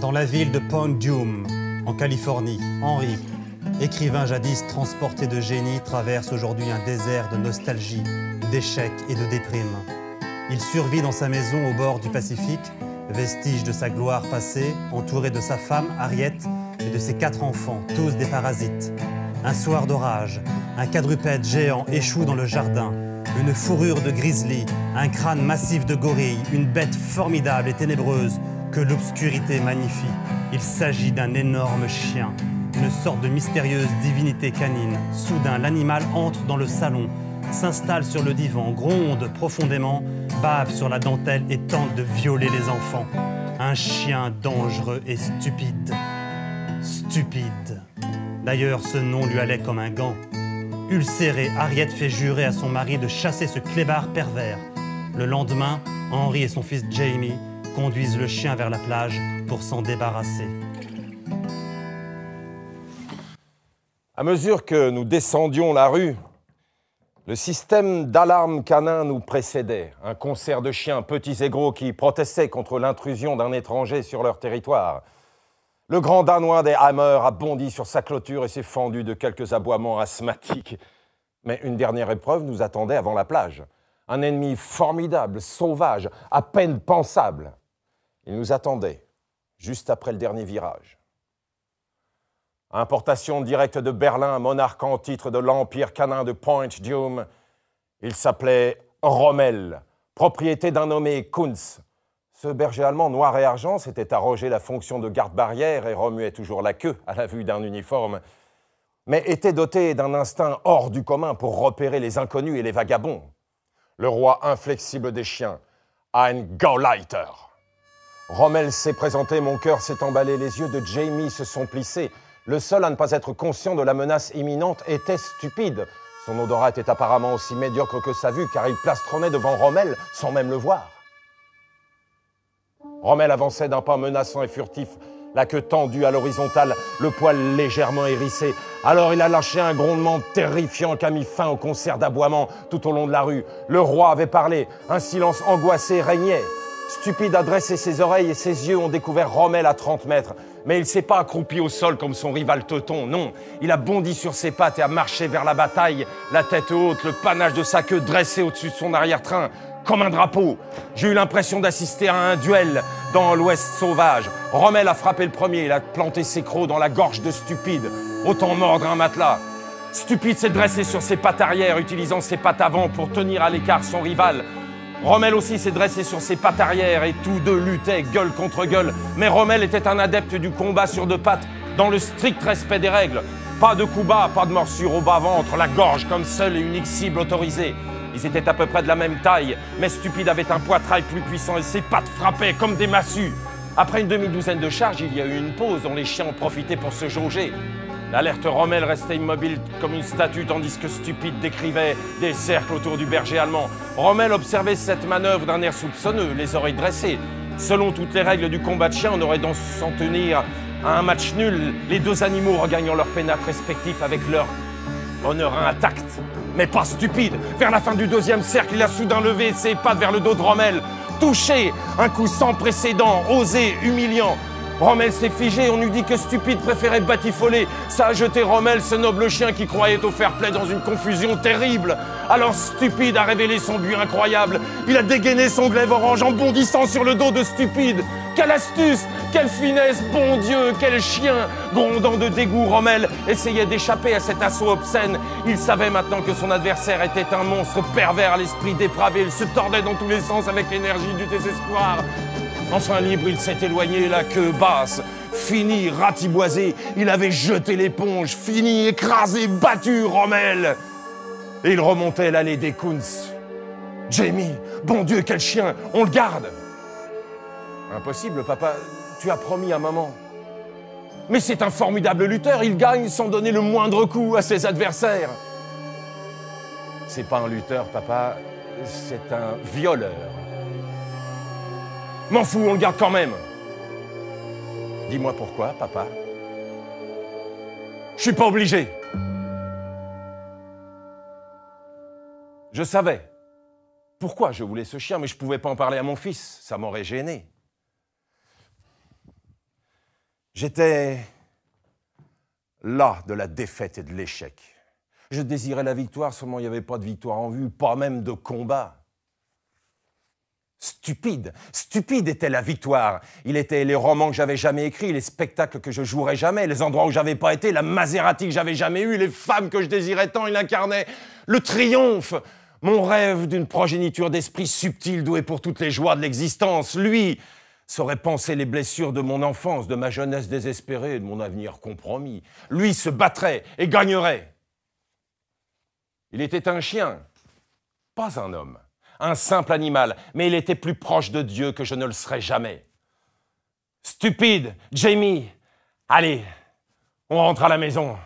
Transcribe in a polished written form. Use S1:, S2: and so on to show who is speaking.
S1: Dans la ville de Point Dume, en Californie, Henry, écrivain jadis transporté de génie, traverse aujourd'hui un désert de nostalgie, d'échecs et de déprime. Il survit dans sa maison au bord du Pacifique, vestige de sa gloire passée, entouré de sa femme, Harriet, et de ses 4 enfants, tous des parasites. Un soir d'orage, un quadrupède géant échoue dans le jardin, une fourrure de grizzly, un crâne massif de gorille, une bête formidable et ténébreuse que l'obscurité magnifie. Il s'agit d'un énorme chien, une sorte de mystérieuse divinité canine. Soudain, l'animal entre dans le salon, s'installe sur le divan, gronde profondément, bave sur la dentelle et tente de violer les enfants. Un chien dangereux et stupide. Stupide. D'ailleurs, ce nom lui allait comme un gant. Ulcérée, Harriet fait jurer à son mari de chasser ce clébard pervers. Le lendemain, Henry et son fils Jamie conduisent le chien vers la plage pour s'en débarrasser.
S2: À mesure que nous descendions la rue, le système d'alarme canin nous précédait. Un concert de chiens, petits et gros, qui protestaient contre l'intrusion d'un étranger sur leur territoire. Le grand Danois des Hammers a bondi sur sa clôture et s'est fendu de quelques aboiements asthmatiques. Mais une dernière épreuve nous attendait avant la plage. Un ennemi formidable, sauvage, à peine pensable. Il nous attendait, juste après le dernier virage. Importation directe de Berlin, monarque en titre de l'Empire canin de Point Dume. Il s'appelait Rommel, propriété d'un nommé Kunz. Ce berger allemand noir et argent s'était arrogé la fonction de garde-barrière et remuait toujours la queue à la vue d'un uniforme, mais était doté d'un instinct hors du commun pour repérer les inconnus et les vagabonds. Le roi inflexible des chiens, ein Gauleiter. Rommel s'est présenté, mon cœur s'est emballé, les yeux de Jamie se sont plissés. Le seul à ne pas être conscient de la menace imminente était stupide. Son odorat était apparemment aussi médiocre que sa vue, car il plastronnait devant Rommel sans même le voir. Rommel avançait d'un pas menaçant et furtif, la queue tendue à l'horizontale, le poil légèrement hérissé. Alors il a lâché un grondement terrifiant qui a mis fin au concert d'aboiements tout au long de la rue. Le roi avait parlé, un silence angoissé régnait. Stupide a dressé ses oreilles et ses yeux ont découvert Rommel à 30 mètres. Mais il ne s'est pas accroupi au sol comme son rival teuton, non. Il a bondi sur ses pattes et a marché vers la bataille, la tête haute, le panache de sa queue dressé au-dessus de son arrière-train, comme un drapeau. J'ai eu l'impression d'assister à un duel dans l'Ouest sauvage. Rommel a frappé le premier, il a planté ses crocs dans la gorge de Stupide. Autant mordre un matelas. Stupide s'est dressé sur ses pattes arrière, utilisant ses pattes avant pour tenir à l'écart son rival. Rommel aussi s'est dressé sur ses pattes arrière et tous deux luttaient gueule contre gueule. Mais Rommel était un adepte du combat sur 2 pattes, dans le strict respect des règles. Pas de coups bas, pas de morsure au bas-ventre, la gorge comme seule et unique cible autorisée. Ils étaient à peu près de la même taille, mais Stupide avait un poitrail plus puissant et ses pattes frappaient comme des massues. Après une demi-douzaine de charges, il y a eu une pause dont les chiens ont profité pour se jauger. L'alerte Rommel restait immobile comme une statue tandis que Stupide décrivait des cercles autour du berger allemand. Rommel observait cette manœuvre d'un air soupçonneux, les oreilles dressées. Selon toutes les règles du combat de chien, on aurait donc s'en tenir à un match nul, les 2 animaux regagnant leur pénate respectif avec leur honneur intact. Mais pas Stupide. Vers la fin du 2e cercle, il a soudain levé ses pattes vers le dos de Rommel. Touché, un coup sans précédent, osé, humiliant. Rommel s'est figé, on eût dit que Stupide préférait batifoler. Ça a jeté Rommel, ce noble chien qui croyait au fair play, dans une confusion terrible. Alors Stupide a révélé son but incroyable. Il a dégainé son glaive orange en bondissant sur le dos de Stupide. Quelle astuce, quelle finesse, bon Dieu, quel chien! Grondant de dégoût, Rommel essayait d'échapper à cet assaut obscène. Il savait maintenant que son adversaire était un monstre pervers à l'esprit dépravé. Il se tordait dans tous les sens avec l'énergie du désespoir. Enfin libre, il s'est éloigné, la queue basse. Fini, ratiboisé, il avait jeté l'éponge. Fini, écrasé, battu, Rommel. Et il remontait l'allée des Kunz. Jamie, bon Dieu, quel chien, on le garde. Impossible, papa, tu as promis à maman. Mais c'est un formidable lutteur, il gagne sans donner le moindre coup à ses adversaires. C'est pas un lutteur, papa, c'est un violeur. M'en fous, on le garde quand même. Dis-moi pourquoi, papa. Je suis pas obligé. Je savais pourquoi je voulais ce chien, mais je pouvais pas en parler à mon fils. Ça m'aurait gêné. J'étais là de la défaite et de l'échec. Je désirais la victoire, seulement il n'y avait pas de victoire en vue, pas même de combat. Stupide, stupide était la victoire. Il était les romans que j'avais jamais écrits, les spectacles que je jouerais jamais, les endroits où j'avais pas été, la Maserati que j'avais jamais eue, les femmes que je désirais tant, il incarnait le triomphe. Mon rêve d'une progéniture d'esprit subtil doué pour toutes les joies de l'existence. Lui saurait penser les blessures de mon enfance, de ma jeunesse désespérée et de mon avenir compromis. Lui se battrait et gagnerait. Il était un chien, pas un homme. Un simple animal, mais il était plus proche de Dieu que je ne le serai jamais. Stupide, Jamie, allez, on rentre à la maison.